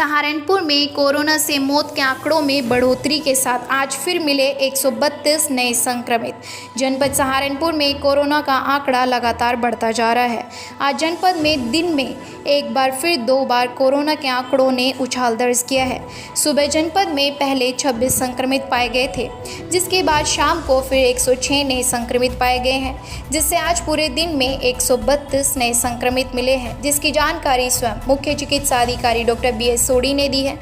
सहारनपुर में कोरोना से मौत के आंकड़ों में बढ़ोतरी के साथ आज फिर मिले 132 नए संक्रमित। जनपद सहारनपुर में कोरोना का आंकड़ा लगातार बढ़ता जा रहा है। आज जनपद में दिन में एक बार फिर 2 बार कोरोना के आंकड़ों ने उछाल दर्ज किया है। सुबह जनपद में पहले 26 संक्रमित पाए गए थे, जिसके बाद शाम को फिर 106 नए संक्रमित पाए गए हैं, जिससे आज पूरे दिन में 132 नए संक्रमित मिले हैं, जिसकी जानकारी स्वयं मुख्य चिकित्सा अधिकारी डॉक्टर BS सोडी ने दी है।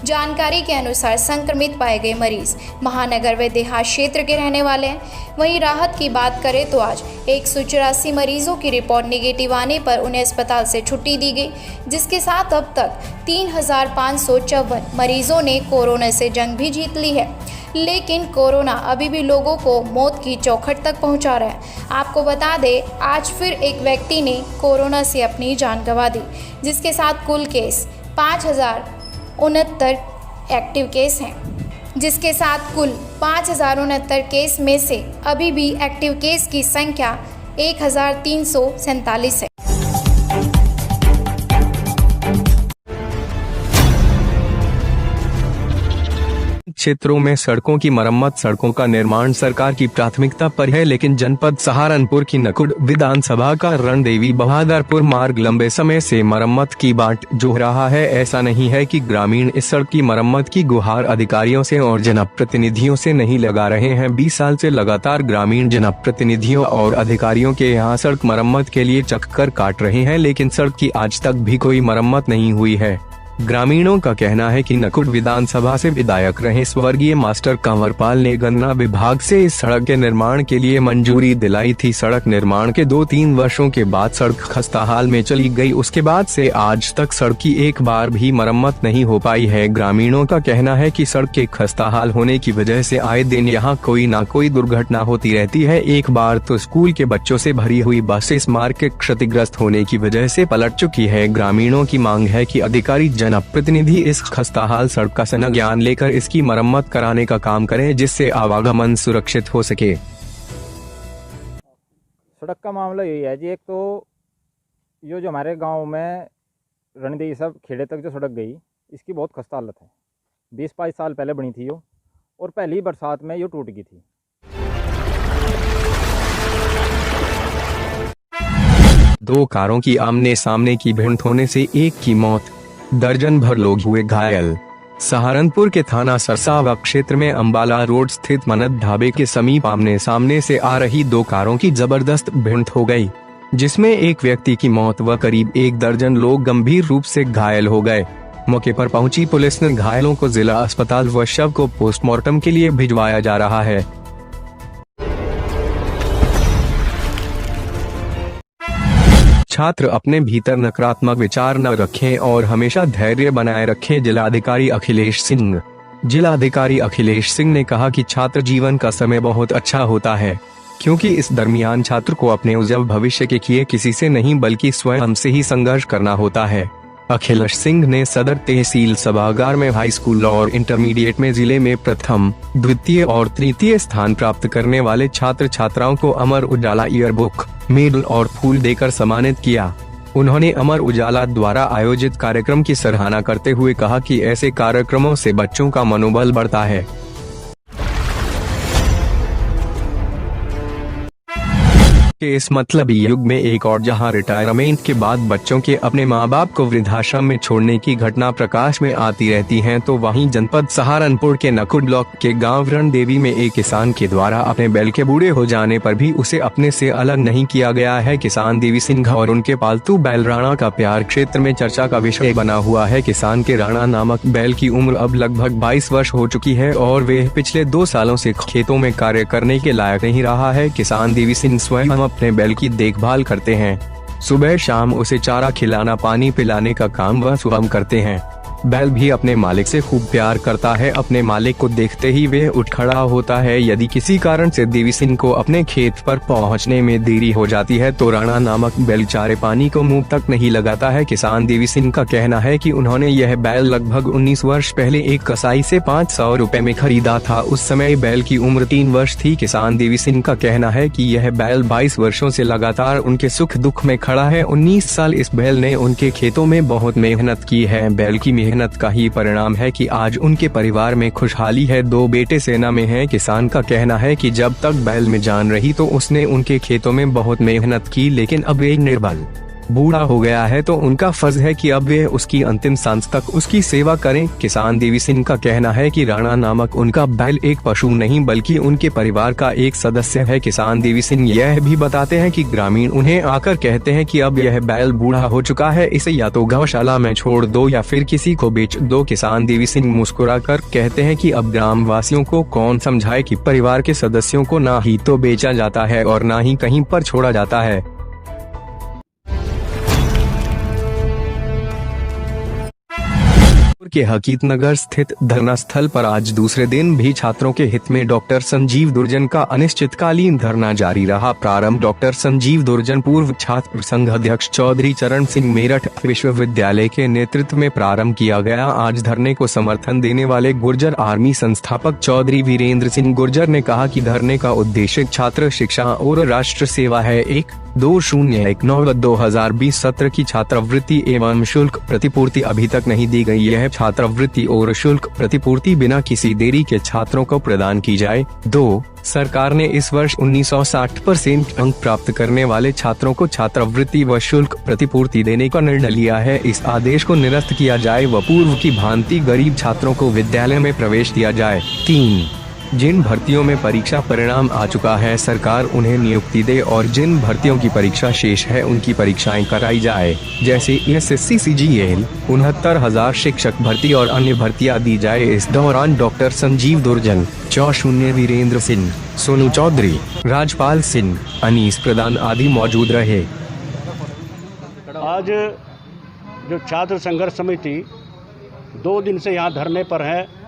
जानकारी के अनुसार संक्रमित पाए गए मरीज महानगर व देहात क्षेत्र के रहने वाले हैं। वहीं राहत की बात करें तो आज 184 मरीजों की रिपोर्ट निगेटिव आने पर उन्हें अस्पताल से छुट्टी दी गई, जिसके साथ अब तक 3554 मरीजों ने कोरोना से जंग भी जीत ली है। लेकिन कोरोना अभी भी लोगों को मौत की चौखट तक पहुंचा रहा है। आपको बता दें, आज फिर एक व्यक्ति ने कोरोना से अपनी जान गंवा दी, जिसके साथ कुल केस 5069 एक्टिव केस हैं, जिसके साथ कुल 5069 केस में से अभी भी एक्टिव केस की संख्या 1347 है। क्षेत्रों में सड़कों की मरम्मत, सड़कों का निर्माण सरकार की प्राथमिकता पर है, लेकिन जनपद सहारनपुर की नकुड़ विधानसभा का रणदेवी बहादुरपुर मार्ग लंबे समय से मरम्मत की बाट जोह रहा है। ऐसा नहीं है कि ग्रामीण इस सड़क की मरम्मत की गुहार अधिकारियों से और जनप्रतिनिधियों से नहीं लगा रहे हैं। 20 साल से लगातार ग्रामीण जनप्रतिनिधियों और अधिकारियों के यहाँ सड़क मरम्मत के लिए चक्कर काट रहे हैं, लेकिन सड़क की आज तक भी कोई मरम्मत नहीं हुई है। ग्रामीणों का कहना है कि नकुड़ विधानसभा से विधायक रहे स्वर्गीय मास्टर कंवरपाल ने गन्ना विभाग से इस सड़क के निर्माण के लिए मंजूरी दिलाई थी। सड़क निर्माण के 2-3 वर्षों के बाद सड़क खस्ताहाल में चली गई। उसके बाद से आज तक सड़क की एक बार भी मरम्मत नहीं हो पाई है। ग्रामीणों का कहना है कि सड़क के खस्ताहाल होने की वजह से आए दिन यहाँ कोई न कोई दुर्घटना होती रहती है। एक बार तो स्कूल के बच्चों से भरी हुई बस इस मार्ग के क्षतिग्रस्त होने की वजह से पलट चुकी है। ग्रामीणों की मांग है कि अधिकारी जनप्रतिनिधि इस खस्ताहाल सड़क का संज्ञान लेकर इसकी मरम्मत कराने का काम करें, जिससे आवागमन सुरक्षित हो सके। सड़क का मामला यही है जी, एक तो ये जो हमारे गांव में रणदेवी सब खेड़े तक जो सड़क गई, इसकी बहुत खस्ता हालत है। 20-22 साल पहले बनी थी यो, और पहली बरसात में ये टूट गई थी। दो कारों की आमने सामने की भिड़ंत होने से एक की मौत, दर्जन भर लोग हुए घायल। सहारनपुर के थाना सरसावा क्षेत्र में अंबाला रोड स्थित मन्नत ढाबे के समीप आमने सामने से आ रही 2 कारों की जबरदस्त भिड़ंत हो गई, जिसमें एक व्यक्ति की मौत व करीब 1 दर्जन लोग गंभीर रूप से घायल हो गए। मौके पर पहुंची पुलिस ने घायलों को जिला अस्पताल व शव को पोस्टमार्टम के लिए भिजवाया जा रहा है। छात्र अपने भीतर नकारात्मक विचार न रखें और हमेशा धैर्य बनाए रखें। जिलाधिकारी अखिलेश सिंह ने कहा कि छात्र जीवन का समय बहुत अच्छा होता है, क्योंकि इस दरमियान छात्र को अपने उज्जवल भविष्य के लिए किसी से नहीं बल्कि स्वयं से ही संघर्ष करना होता है। अखिलेश सिंह ने सदर तहसील सभागार में हाई स्कूल और इंटरमीडिएट में जिले में प्रथम, द्वितीय और तृतीय स्थान प्राप्त करने वाले छात्र छात्राओं को अमर उजाला ईयरबुक, मेडल और फूल देकर सम्मानित किया। उन्होंने अमर उजाला द्वारा आयोजित कार्यक्रम की सराहना करते हुए कहा कि ऐसे कार्यक्रमों से बच्चों का मनोबल बढ़ता है। इस मतलबी युग में एक और जहां रिटायरमेंट के बाद बच्चों के अपने माँ बाप को वृद्धाश्रम में छोड़ने की घटना प्रकाश में आती रहती हैं, तो वहीं जनपद सहारनपुर के नकुड़ ब्लॉक के गांव रणदेवी में एक किसान के द्वारा अपने बैल के बूढ़े हो जाने पर भी उसे अपने से अलग नहीं किया गया है। किसान देवी सिंह और उनके पालतू बैल राणा का प्यार क्षेत्र में चर्चा का विषय बना हुआ है। किसान के राणा नामक बैल की उम्र अब लगभग 22 वर्ष हो चुकी है और वे पिछले 2 सालों से खेतों में कार्य करने के लायक नहीं रहा है। किसान देवी सिंह स्वयं अपने बैल की देखभाल करते हैं। सुबह शाम उसे चारा खिलाना, पानी पिलाने का काम वह स्वयं करते हैं। बैल भी अपने मालिक से खूब प्यार करता है। अपने मालिक को देखते ही वह उठ खड़ा होता है। यदि किसी कारण से देवी सिंह को अपने खेत पर पहुंचने में देरी हो जाती है तो राणा नामक बैल चारे पानी को मुंह तक नहीं लगाता है। किसान देवी सिंह का कहना है कि उन्होंने यह बैल लगभग 19 वर्ष पहले एक कसाई से 500 रुपए में खरीदा था। उस समय बैल की उम्र 3 वर्ष थी। किसान देवी सिंह का कहना है कि यह बैल 22 वर्षों से लगातार उनके सुख दुख में खड़ा है। 19 साल इस बैल ने उनके खेतों में बहुत मेहनत की है। बैल की मेहनत का ही परिणाम है कि आज उनके परिवार में खुशहाली है। 2 बेटे सेना में हैं। किसान का कहना है कि जब तक बैल में जान रही तो उसने उनके खेतों में बहुत मेहनत की, लेकिन अब एक निर्बल बूढ़ा हो गया है तो उनका फर्ज है कि अब वे उसकी अंतिम सांस तक उसकी सेवा करें। किसान देवी सिंह का कहना है कि राणा नामक उनका बैल एक पशु नहीं बल्कि उनके परिवार का एक सदस्य है। किसान देवी सिंह यह भी बताते हैं कि ग्रामीण उन्हें आकर कहते हैं कि अब यह बैल बूढ़ा हो चुका है, इसे या तो गौशाला में छोड़ दो या फिर किसी को बेच दो। किसान देवी सिंह मुस्कुराकर कहते हैं कि अब ग्राम वासियों को कौन समझाए कि परिवार के सदस्यों को ना ही तो बेचा जाता है और ना ही कहीं पर छोड़ा जाता है। के हकीत नगर स्थित धरना स्थल पर आज दूसरे दिन भी छात्रों के हित में डॉक्टर संजीव दुर्जन का अनिश्चितकालीन धरना जारी रहा। प्रारंभ डॉक्टर संजीव दुर्जन पूर्व छात्र संघ अध्यक्ष चौधरी चरण सिंह मेरठ विश्वविद्यालय के नेतृत्व में प्रारंभ किया गया। आज धरने को समर्थन देने वाले गुर्जर आर्मी संस्थापक चौधरी वीरेंद्र सिंह गुर्जर ने कहा कि धरने का उद्देश्य छात्र शिक्षा और राष्ट्र सेवा है। 1-2019-2020 सत्र की छात्रवृत्ति एवं शुल्क प्रतिपूर्ति अभी तक नहीं दी गई है। छात्रवृत्ति और शुल्क प्रतिपूर्ति बिना किसी देरी के छात्रों को प्रदान की जाए। 2. सरकार ने इस वर्ष 1960% अंक प्राप्त करने वाले छात्रों को छात्रवृत्ति व शुल्क प्रतिपूर्ति देने का निर्णय लिया है। इस आदेश को निरस्त किया जाए व पूर्व की भांति गरीब छात्रों को विद्यालय में प्रवेश दिया जाए। 3. जिन भर्तियों में परीक्षा परिणाम आ चुका है सरकार उन्हें नियुक्ति दे और जिन भर्तियों की परीक्षा शेष है उनकी परीक्षाएं कराई जाए, जैसे SSC CGL 69,000 शिक्षक भर्ती और अन्य भर्तियां दी जाए। इस दौरान डॉक्टर संजीव दुर्जन, चौशून्य वीरेंद्र सिंह, सोनू चौधरी, राजपाल सिंह, अनीस प्रधान आदि मौजूद रहे। आज जो छात्र संघर्ष समिति 2 दिन से यहाँ धरने पर है,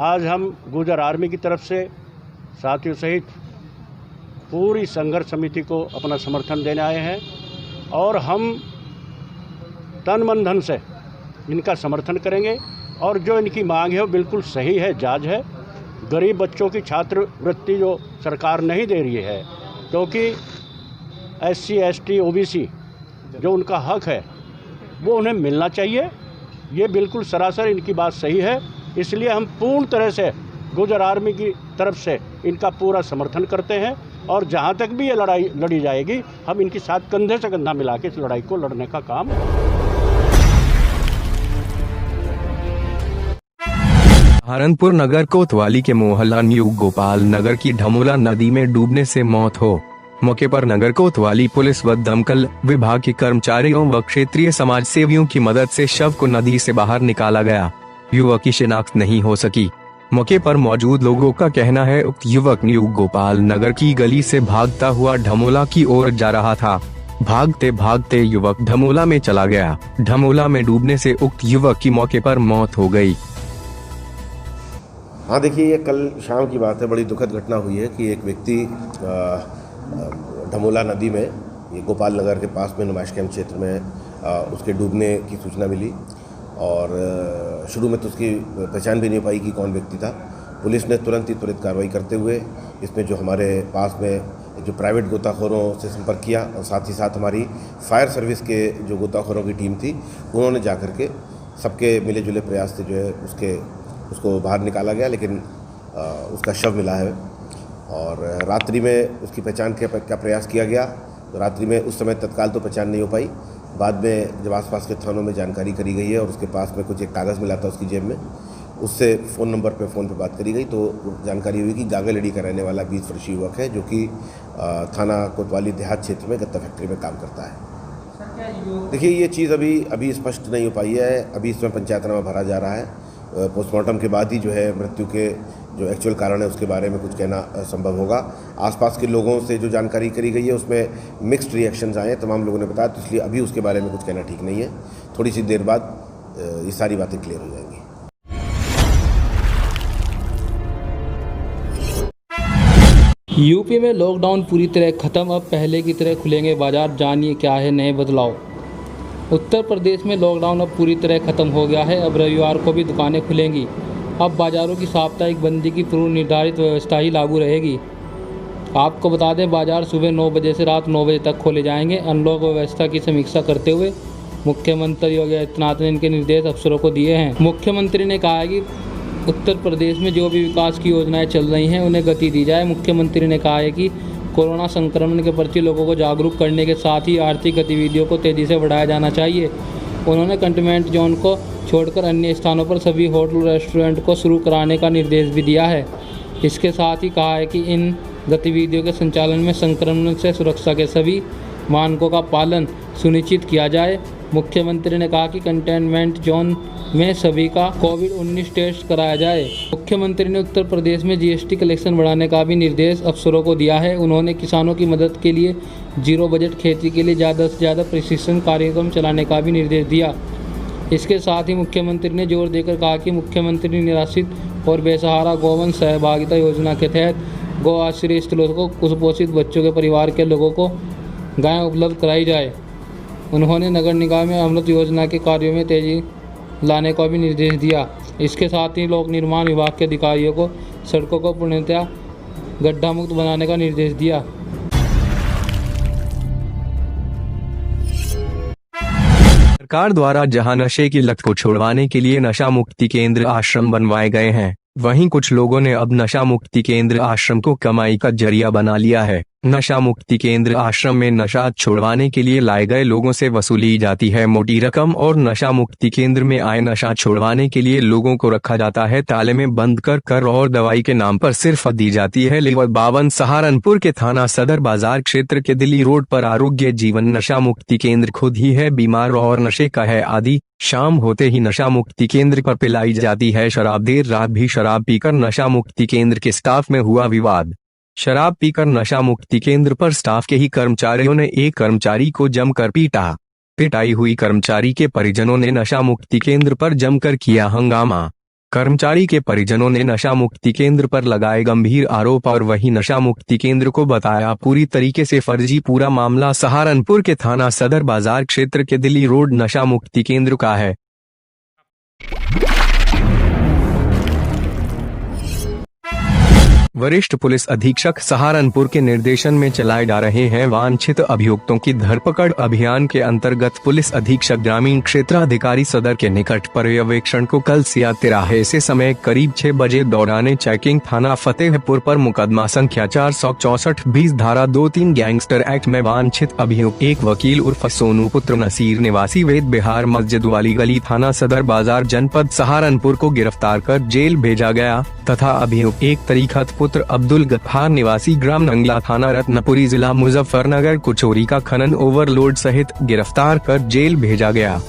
आज हम गुर्जर आर्मी की तरफ से साथियों सहित पूरी संघर्ष समिति को अपना समर्थन देने आए हैं और हम तन मन धन से इनका समर्थन करेंगे और जो इनकी मांग है वो बिल्कुल सही है, जायज़ है। गरीब बच्चों की छात्रवृत्ति जो सरकार नहीं दे रही है क्योंकि SC ST OBC जो उनका हक है वो उन्हें मिलना चाहिए, ये बिल्कुल सरासर इनकी बात सही है। इसलिए हम पूर्ण तरह से गुर्जर आर्मी की तरफ से इनका पूरा समर्थन करते हैं और जहां तक भी ये लड़ाई लड़ी जाएगी हम इनके साथ कंधे से कंधा मिला के इस लड़ाई को लड़ने का काम। सहारनपुर नगर कोतवाली के मोहल्ला न्यू गोपाल नगर की ढमोला नदी में डूबने से मौत हो। मौके पर नगर कोतवाली पुलिस व दमकल विभाग के कर्मचारियों व क्षेत्रीय समाज सेवियों की मदद से शव को नदी से बाहर निकाला गया। युवक की शिनाख्त नहीं हो सकी। मौके पर मौजूद लोगों का कहना है उक्त युवक न्यू गोपाल नगर की गली से भागता हुआ ढमोला की ओर जा रहा था। भागते भागते युवक ढमोला में चला गया। ढमोला में डूबने से उक्त युवक की मौके पर मौत हो गई। हाँ देखिए, ये कल शाम की बात है। बड़ी दुखद घटना हुई है कि एक व्यक्ति ढमोला नदी में, ये गोपाल नगर के पास में नुमाइश कैंप क्षेत्र में उसके डूबने की सूचना मिली और शुरू में तो उसकी पहचान भी नहीं पाई कि कौन व्यक्ति था। पुलिस ने तुरंत कार्रवाई करते हुए इसमें जो हमारे पास में जो प्राइवेट गोताखोरों से संपर्क किया और साथ ही साथ हमारी फायर सर्विस के जो गोताखोरों की टीम थी उन्होंने जाकर के सबके मिले जुले प्रयास से जो है उसको बाहर निकाला गया, लेकिन उसका शव मिला है और रात्रि में उसकी पहचान का प्रयास किया गया। तो रात्रि में उस समय तत्काल तो पहचान नहीं हो पाई। बाद में जब आसपास के थानों में जानकारी करी गई है और उसके पास में कुछ एक कागज़ मिला था उसकी जेब में, उससे फ़ोन पे बात करी गई तो जानकारी हुई कि गागलड़ी का रहने वाला 20 वर्षीय युवक है जो कि थाना कोतवाली देहात क्षेत्र में गत्ता फैक्ट्री में काम करता है। देखिए, ये चीज़ अभी स्पष्ट नहीं हो पाई है। अभी इसमें पंचायतनामा भरा जा रहा है। पोस्टमार्टम के बाद ही जो है मृत्यु के जो एक्चुअल कारण है उसके बारे में कुछ कहना संभव होगा। आसपास के लोगों से जो जानकारी करी गई है उसमें मिक्स्ड रिएक्शंस आए हैं, तमाम लोगों ने बताया, तो इसलिए अभी उसके बारे में कुछ कहना ठीक नहीं है। थोड़ी सी देर बाद ये सारी बातें क्लियर हो जाएंगी। यूपी में लॉकडाउन पूरी तरह खत्म, अब पहले की तरह खुलेंगे बाजार। जानिए क्या है नए बदलाव। उत्तर प्रदेश में लॉकडाउन अब पूरी तरह खत्म हो गया है। अब रविवार को भी दुकानें खुलेंगी। अब बाज़ारों की साप्ताहिक बंदी की पूर्व निर्धारित व्यवस्था ही लागू रहेगी। आपको बता दें, बाज़ार सुबह 9 बजे से रात 9 बजे तक खोले जाएंगे। अनलॉक व्यवस्था की समीक्षा करते हुए मुख्यमंत्री योगी आदित्यनाथ ने इनके निर्देश अफसरों को दिए हैं। मुख्यमंत्री ने कहा है कि उत्तर प्रदेश में जो भी विकास की योजनाएं चल रही हैं उन्हें गति दी जाए। मुख्यमंत्री ने कहा है कि कोरोना संक्रमण के प्रति लोगों को जागरूक करने के साथ ही आर्थिक गतिविधियों को तेज़ी से बढ़ाया जाना चाहिए। उन्होंने कंटेनमेंट जोन को छोड़कर अन्य स्थानों पर सभी होटल रेस्टोरेंट को शुरू कराने का निर्देश भी दिया है। इसके साथ ही कहा है कि इन गतिविधियों के संचालन में संक्रमण से सुरक्षा के सभी मानकों का पालन सुनिश्चित किया जाए। मुख्यमंत्री ने कहा कि कंटेनमेंट जोन में सभी का कोविड-19 टेस्ट कराया जाए। मुख्यमंत्री ने उत्तर प्रदेश में जीएसटी कलेक्शन बढ़ाने का भी निर्देश अफसरों को दिया है। उन्होंने किसानों की मदद के लिए जीरो बजट खेती के लिए ज़्यादा से ज़्यादा प्रशिक्षण कार्यक्रम चलाने का भी निर्देश दिया। इसके साथ ही मुख्यमंत्री ने जोर देकर कहा कि मुख्यमंत्री निराश्रित और बेसहारा गौवंश सहभागिता योजना के तहत गौ आश्रय स्थलों को कुपोषित बच्चों के परिवार के लोगों को गायें उपलब्ध कराई जाए। उन्होंने नगर निगम में अमृत योजना के कार्यों में तेजी लाने का भी निर्देश दिया। इसके साथ ही लोक निर्माण विभाग के अधिकारियों को सड़कों को पूर्णतः गड्ढा मुक्त बनाने का निर्देश दिया। सरकार द्वारा जहां नशे की लत को छुड़वाने के लिए नशा मुक्ति केंद्र आश्रम बनवाए गए हैं, वहीं कुछ लोगों ने अब नशा मुक्ति केंद्र आश्रम को कमाई का जरिया बना लिया है। नशा मुक्ति केंद्र आश्रम में नशा छुड़वाने के लिए लाए गए लोगों से वसूली जाती है मोटी रकम और नशा मुक्ति केंद्र में आए नशा छुड़वाने के लिए लोगों को रखा जाता है ताले में बंद कर और दवाई के नाम पर सिर्फ दी जाती है। लेवल 52 सहारनपुर के थाना सदर बाजार क्षेत्र के दिल्ली रोड पर आरोग्य जीवन नशा मुक्ति केंद्र खुद ही है बीमार और नशे का है आदी। शाम होते ही नशा मुक्ति केंद्र पर पिलाई जाती है शराब। देर रात भी शराब पीकर नशा मुक्ति केंद्र के स्टाफ में हुआ विवाद। शराब पीकर नशा मुक्ति केंद्र पर स्टाफ के ही कर्मचारियों ने एक कर्मचारी को जमकर पीटा। पिटाई हुई कर्मचारी के परिजनों ने नशा मुक्ति केंद्र पर जमकर किया हंगामा। कर्मचारी के परिजनों ने नशा मुक्ति केंद्र पर लगाए गंभीर आरोप और वही नशा मुक्ति केंद्र को बताया पूरी तरीके से फर्जी। पूरा मामला सहारनपुर के थाना सदर बाजार क्षेत्र के दिल्ली रोड नशा मुक्ति केंद्र का है। वरिष्ठ पुलिस अधीक्षक सहारनपुर के निर्देशन में चलाए जा रहे हैं वांछित अभियुक्तों की धरपकड़ अभियान के अंतर्गत पुलिस अधीक्षक ग्रामीण क्षेत्राधिकारी सदर के निकट पर्यवेक्षण को कल सिया तिराहे से समय करीब 6 बजे दौरान चेकिंग थाना फतेहपुर पर मुकदमा संख्या 464-20 धारा 23 गैंगस्टर एक्ट में वांछित अभियुक्त एक वकील उर्फ सोनू पुत्र नसीर निवासी वेद बिहार मस्जिद वाली गली थाना सदर बाजार जनपद सहारनपुर को गिरफ्तार कर जेल भेजा गया तथा अभियुक्त एक तरीखत पुत्र अब्दुल गफ्फार निवासी ग्राम नंगला थाना रत्नपुरी जिला मुजफ्फरनगर को चोरी का खनन ओवरलोड सहित गिरफ्तार कर जेल भेजा गया।